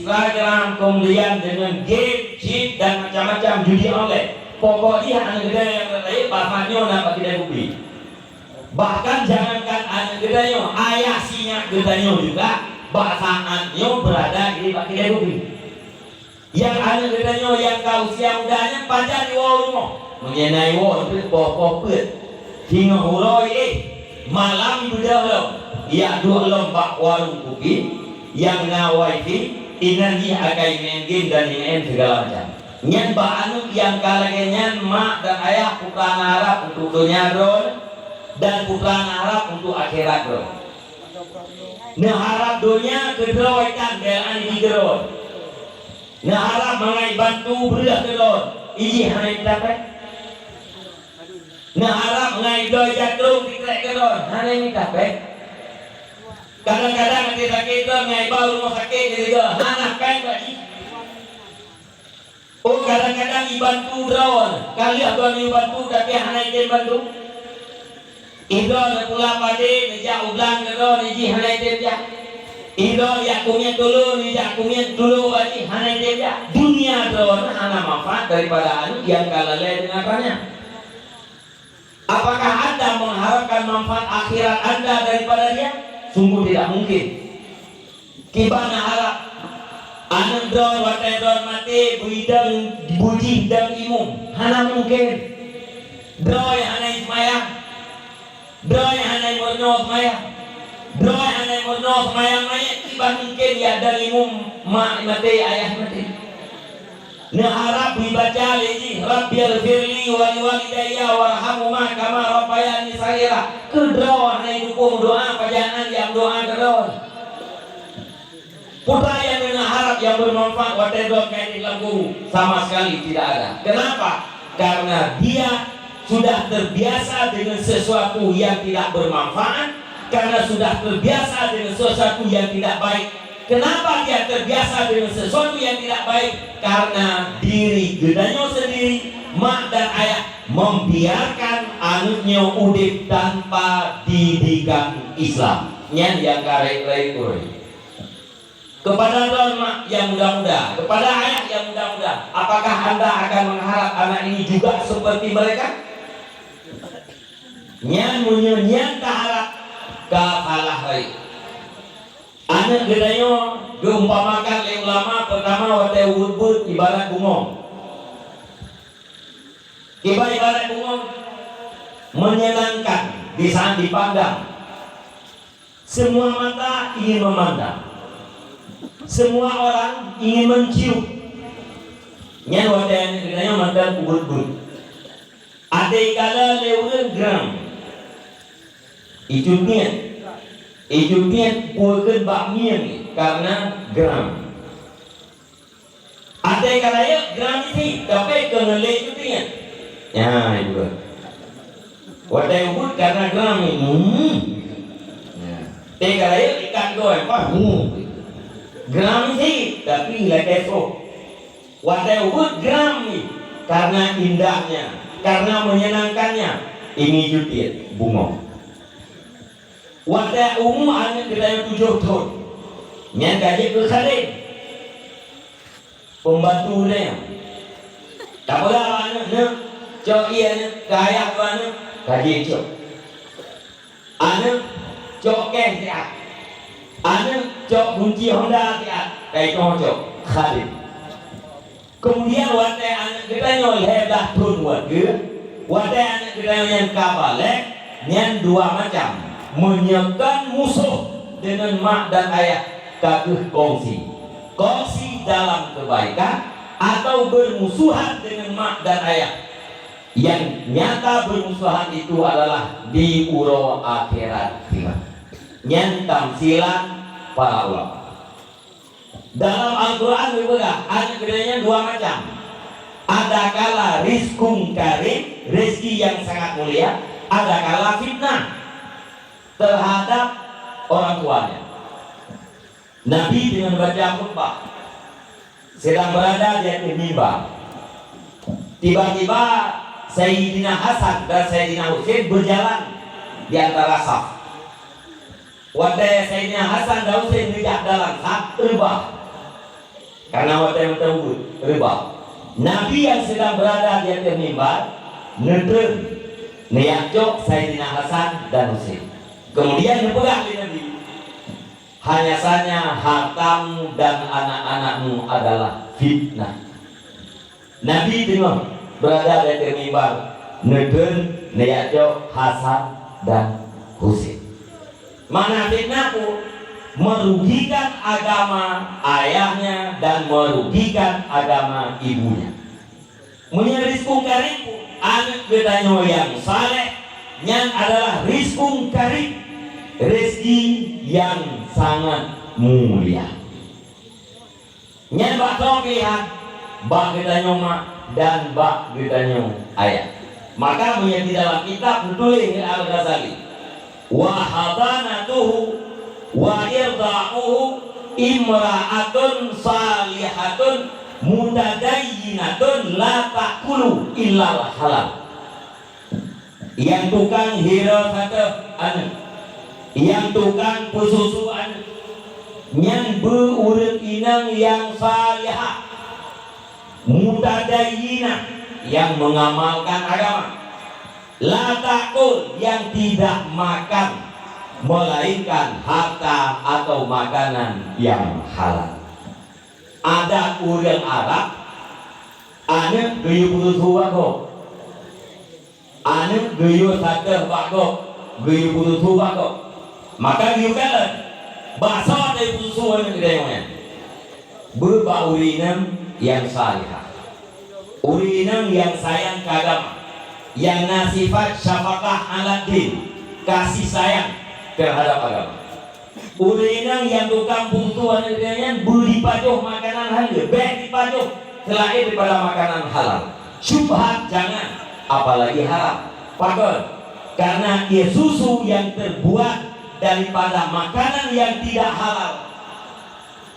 Instagram, kemudian dengan game, cheat dan macam-macam judi online. Pokoknya anak gede yang terlalu bapaknya nak pakai bukti. Bahkan jangankan anak gedenya, ayah sinya gedenya juga bahasannya berada di pakai bukti. Yang anak gedenya yang kau usia mudanya pacar di rumah menyenai itu pokok hingga huroi malam sudah ia dua lembak warung kopi yang ngawaifi energi akai main game dan main segala macam. Nyan anu yang kalagenya mak dan ayah putra Arab untuk dunia drone dan putra Arab untuk akhirat drone. Nah harap dunia kedrawaikan dan di drone. Nah harap mengai bantu belah drone. Iji hanya dapat. Nah harap mengai doi jatuh dikrek drone. Hanya ini dapat. Kadang-kadang nanti sakit mengai bau rumah sakit juga. Anak kan lagi. Oh kadang-kadang dibantu drone. Kali abang dibantu tapi hanya itu bantu. Idol pula pada nejak ulang drone iji hanya itu dia. Idol ya kumnya dulu nejak kumnya dulu lagi hanya itu dia. Dunia drone hanya manfaat daripada anu yang kalalai dengan apanya. Apakah Anda mengharapkan manfaat akhirat Anda daripada dia? Sungguh tidak mungkin. Kibana harap anak drone watai drone mati buidang buji dan imum hana mungkin. Drone hana ismayang, drone hana murno ismayang, drone hana murno ismayang mayat tiba mungkin ya dan imum mak mati ayah mati. Nah harap dibaca lagi Rabbil firli wali walidayya warhamhuma kama rabbayani saghira. Kedua hana dukung doa pajangan yang doa kedua. Putra yang dengan harap yang bermanfaat watedot kain dalam guru sama sekali tidak ada. Kenapa? Karena dia sudah terbiasa dengan sesuatu yang tidak bermanfaat, karena sudah terbiasa dengan sesuatu yang tidak baik. Kenapa dia terbiasa dengan sesuatu yang tidak baik? Karena diri gedanya sendiri, mak dan ayah membiarkan anaknya udip tanpa didikan Islam. Yang karek-karek kepada mak yang muda-muda, kepada ayah yang muda-muda, apakah Anda akan mengharap anak ini juga seperti mereka? Nyan keharap kapalah baik. Anak gedanya geumpamakan oleh ulama pertama wate wudbud ibarat bungong. Ibarat bungong menyenangkan di saat dipandang. Semua mata ingin memandang. Semua orang ingin mencium. Nyan wadah gedanya mantan ubud-ubud. Ada kala lewat gram. Ijutnya bukan bakmian karena gram. Ada kala ya gram ini tapi kena lejutnya. Ya itu. Wadah ubud karena gram ini. Ada kala ya ikan doang apa? Gram sih, tapi nggak kesok. Wadah ubud gram nih, karena indahnya, karena menyenangkannya. Ini jutir bunga. Wadah umum anak kita 7 tahun. Yang gaji bersalin. Pembantu dia. Tak boleh anak nak cok iya nak kaya anak gaji cok. Anak cok siap. Anak cok kunci Honda siap. Kayak cok Khalid. Kemudian wadah anak kita nyol hebat pun warga. Wadah anak kita yang kabalek yang dua macam. Menyekan musuh dengan mak dan ayah kaguh kongsi dalam kebaikan atau bermusuhan dengan mak dan ayah. Yang nyata bermusuhan itu adalah di uro akhirat yang tamsilan para ulama. Dalam Al-Quran juga ada bedanya dua macam. Ada kala rizkum karim, rezeki yang sangat mulia. Ada kala fitnah terhadap orang tuanya. Nabi dengan baca khutbah sedang berada di atas mimbar. Tiba-tiba Sayyidina Hasan dan Sayyidina Husain berjalan di antara saf. Wadah Sayyidina Hasan dan Husain berjalan dalam saf terbang. karena waktu yang riba. Nabi yang sedang berada di atas mimbar nedeng neyakjok Sayyidina Hasan dan Husain. Kemudian dipegang di Nabi, hanya saja hartamu dan anak-anakmu adalah fitnah. Nabi tengok berada di atas mimbar nedeng neyakjok Hasan dan Husain. Mana fitnah pun merugikan agama ayahnya dan merugikan agama ibunya. Menyeriskung karim anak bedanya yang saleh yang adalah rizkung karim, rezeki yang sangat mulia. Yang bak lihat bak bedanya mak dan bak bedanya ayah. Maka menjadi dalam kitab tulis Al-Ghazali, wa hadanatuhu wa irda'uhu imra'atun salihatun mutadayyinatun la ta'kulu illal halal. Yang tukang hira kata anu, yang tukang pesusu anu, yang beurut inang yang salihah, mutadayyinah yang mengamalkan agama, la ta'kul yang tidak makan melainkan harta atau makanan yang halal. Ada orang Arab ane geyu putus wako, ane geyu sateh wako, geyu putus wako. Maka geyu kalen bahasa dari putus wako gedenya berba urinam yang salihah, urinam yang sayang ke agama, yang nasifat syafaqah ala din, kasih sayang terhadap agama. Urinang yang tukang butuhan yang beli pajuh makanan halal, baik dipajuh selain daripada makanan halal. Syubhat jangan, apalagi haram. Pakon, karena ia susu yang terbuat daripada makanan yang tidak halal,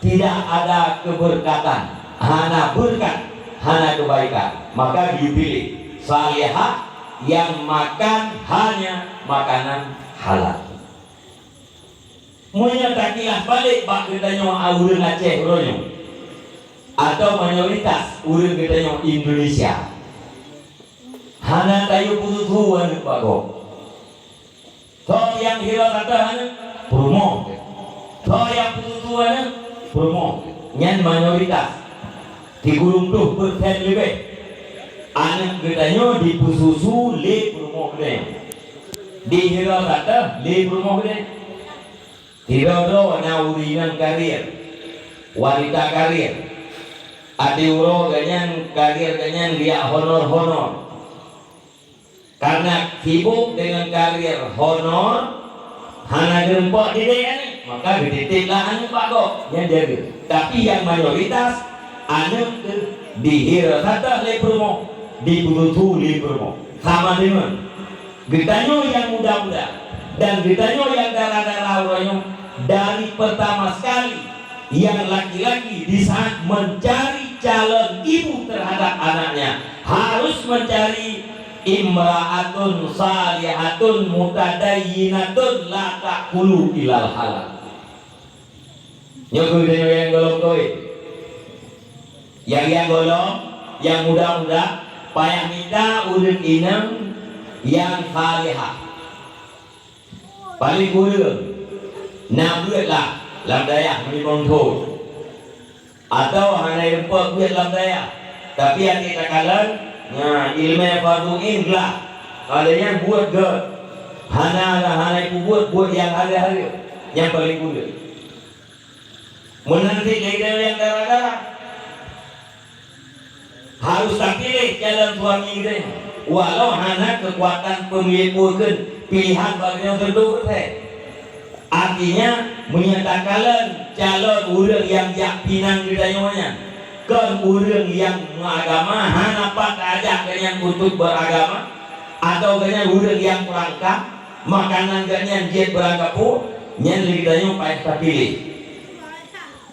tidak ada keberkatan, hana berkat, hana kebaikan. Maka dipilih salihah yang makan hanya makanan halal. Menyatakilah balik bak kitanya urang Aceh ronyo atau mayoritas urang kitanya Indonesia hana tayu pututuan bago to yang hira kata hana promo to yang pututuan promo nyan mayoritas di gulung tuh persen lebih anak kitanya di pususu le promo kitanya di hira kata le promo kitanya. Tidak na urinan karir, wanita karir, adi uro ganyan karir ganyan dia honor. Karena sibuk dengan karir honor, hana gempok di dia maka dititiklah anu pak kok yang jaga. Tapi yang mayoritas anu dihira kata le promo, dibutuh le promo, sama dengan getanyo yang muda-muda dan getanyo yang darah-darah orangnya. Dari pertama sekali yang laki-laki di saat mencari calon ibu terhadap anaknya harus mencari imra'atun salihatun mutadayyinatun la ta'kulu ilal halal. Nyokui yang golong koi, yang golong, yang muda-muda, payah minta urut inem yang salihah paling gurung. Nak buat lah lam daya menimang tu atau hanya rempak buat lam daya tapi yang kita kalah ilmu farduin lah adanya buat ke hanya buat yang hari-hari yang paling mudah menanti leader yang darah-darah harus tak pilih jalan suami kita walau hanya kekuatan pemilih pilihan bagi yang tertentu. Artinya menyatakan calon orang yang pinang ditanyanya kan orang yang mengagama hanapat ajak dengan untuk beragama atau dengan orang yang perangkap makanan dengan jet berangkap pun yang ditanya payah pilih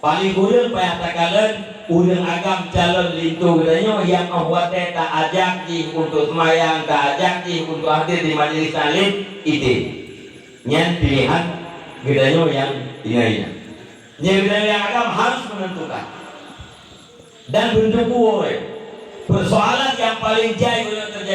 paling orang payah takalan orang agam calon lintu ditanya yang membuatnya tak ajak di untuk semayang tak ajak di untuk hadir di majelis salim itu yang pilihan gedanya yang tinggalnya. Yang gedanya yang agam harus menentukan dan bentuk persoalan yang paling jauh yang terjadi